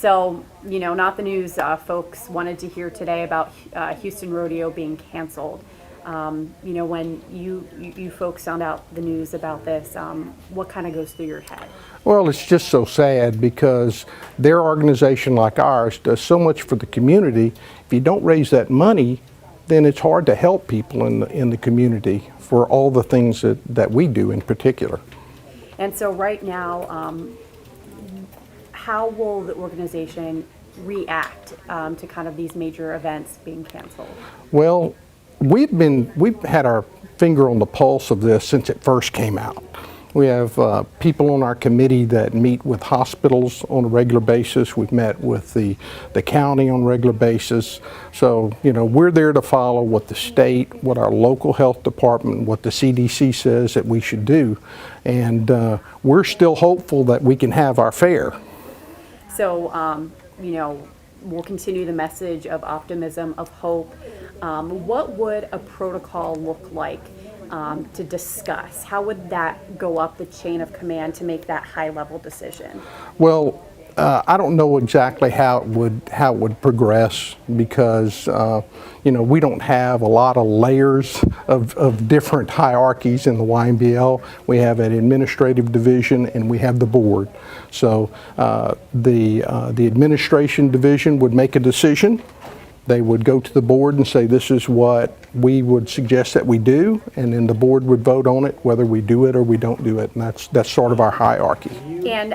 So, not the news folks wanted to hear today about Houston Rodeo being canceled. When you folks found out the news about this, what kind of goes through your head? Well, it's just so sad because their organization like ours does so much for the community. If you don't raise that money, then it's hard to help people in the community for all the things that we do in particular. And so right now, how will the organization react to kind of these major events being canceled? Well, we've had our finger on the pulse of this since it first came out. We have people on our committee that meet with hospitals on a regular basis. We've met with the county on a regular basis. So, we're there to follow what the state, what our local health department, what the CDC says that we should do. And we're still hopeful that we can have our fair. So, we'll continue the message of optimism, of hope. What would a protocol look like to discuss? How would that go up the chain of command to make that high-level decision? Well, I don't know exactly how it would progress because we don't have a lot of layers of different hierarchies in the YMBL. We have an administrative division and we have the board. So the administration division would make a decision. They would go to the board and say, this is what we would suggest that we do, and then the board would vote on it, whether we do it or we don't do it, and that's sort of our hierarchy. And,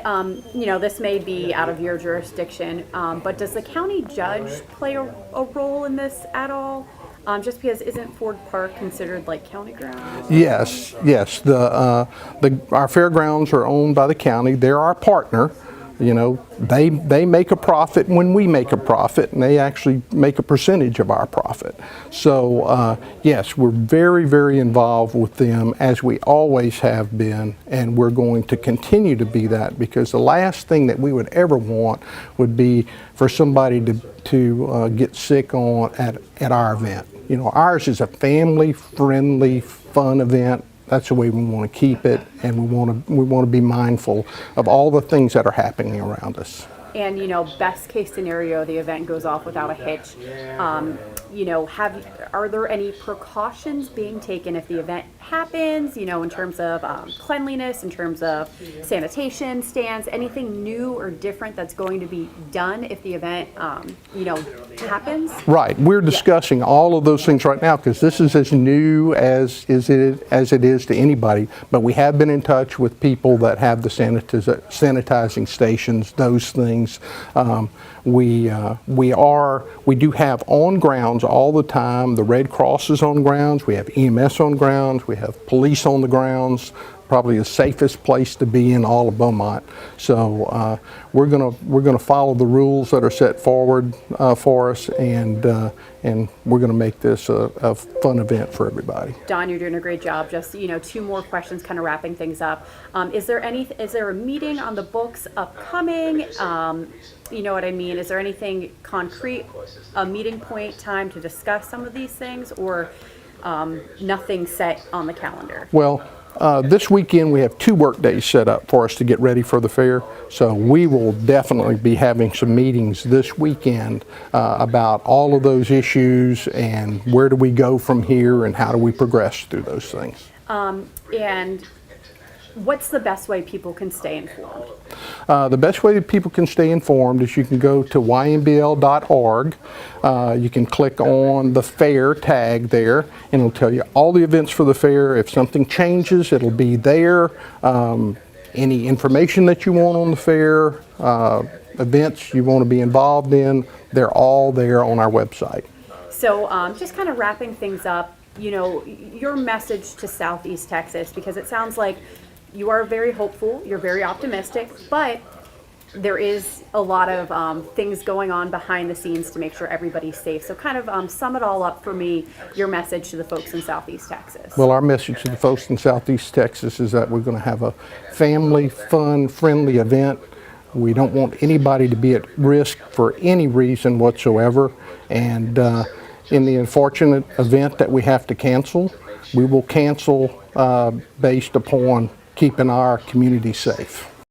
this may be out of your jurisdiction, but does the county judge play a role in this at all? Just because isn't Ford Park considered like county grounds? Yes. Our fairgrounds are owned by the county. They're our partner. They make a profit when we make a profit, and they actually make a percentage of our profit. So yes, we're very, very involved with them, as we always have been, and we're going to continue to be that, because the last thing that we would ever want would be for somebody to get sick at our event. Ours is a family-friendly, fun event. That's the way we want to keep it, and we want to be mindful of all the things that are happening around us. And best case scenario, the event goes off without a hitch. Are there any precautions being taken if the event happens? In terms of cleanliness, in terms of sanitation stands, anything new or different that's going to be done if the event, happens? Right. We're discussing all of those things right now because this is as new as it is to anybody. But we have been in touch with people that have the sanitizing stations, those things. We do have on grounds all the time. The Red Cross is on grounds. We have EMS on grounds. We have police on the grounds. Probably the safest place to be in all of Beaumont. So we're gonna follow the rules that are set forward for us, and we're gonna make this a fun event for everybody. Don, you're doing a great job. Just two more questions, kind of wrapping things up. Is there a meeting on the books upcoming? You know what I mean? Is there anything concrete, a meeting point time to discuss some of these things, or nothing set on the calendar? Well, this weekend we have 2 work days set up for us to get ready for the fair. So we will definitely be having some meetings this weekend about all of those issues and where do we go from here and how do we progress through those things. And what's the best way people can stay informed? The best way that people can stay informed is you can go to ymbl.org. You can click on the fair tag there, and it'll tell you all the events for the fair. If something changes, it'll be there. Any information that you want on the fair, events you want to be involved in, they're all there on our website. So just kind of wrapping things up, your message to Southeast Texas, because it sounds like you are very hopeful, you're very optimistic, but there is a lot of things going on behind the scenes to make sure everybody's safe. So kind of sum it all up for me, your message to the folks in Southeast Texas. Well, our message to the folks in Southeast Texas is that we're going to have a family, fun, friendly event. We don't want anybody to be at risk for any reason whatsoever. And in the unfortunate event that we have to cancel, we will cancel based upon keeping our community safe.